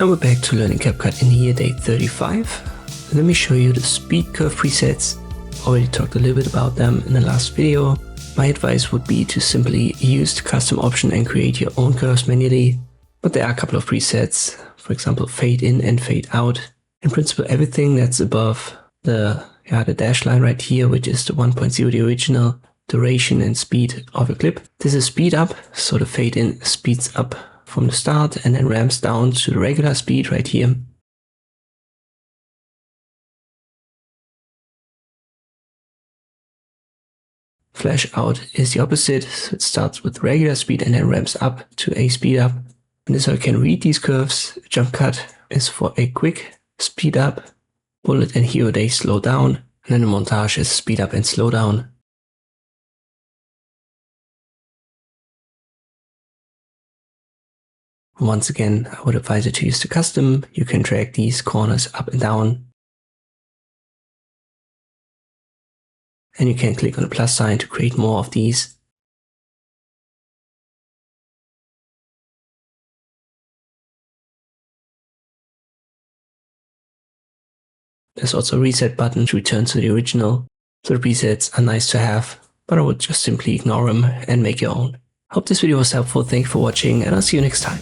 Now we're back to learning CapCut in year day 35. Let me show you the speed curve presets. Already talked a little bit about them in the last video. My advice would be to simply use the custom option and create your own curves manually. But there are a couple of presets, for example fade in and fade out. In principle everything that's above the dash line right here, which is the 1.0, the original duration and speed of a clip. This is speed up, so the fade in speeds up from the start and then ramps down to the regular speed right here. Flash out is the opposite, so it starts with regular speed and then ramps up to a speed up. And this is how you can read these curves. Jump cut is for a quick speed up. Bullet and hero they slow down. And then the montage is speed up and slow down. Once again, I would advise you to use the custom. You can drag these corners up and down. And you can click on the plus sign to create more of these. There's also a reset button to return to the original. So the presets are nice to have, but I would just simply ignore them and make your own. Hope this video was helpful. Thank you for watching and I'll see you next time.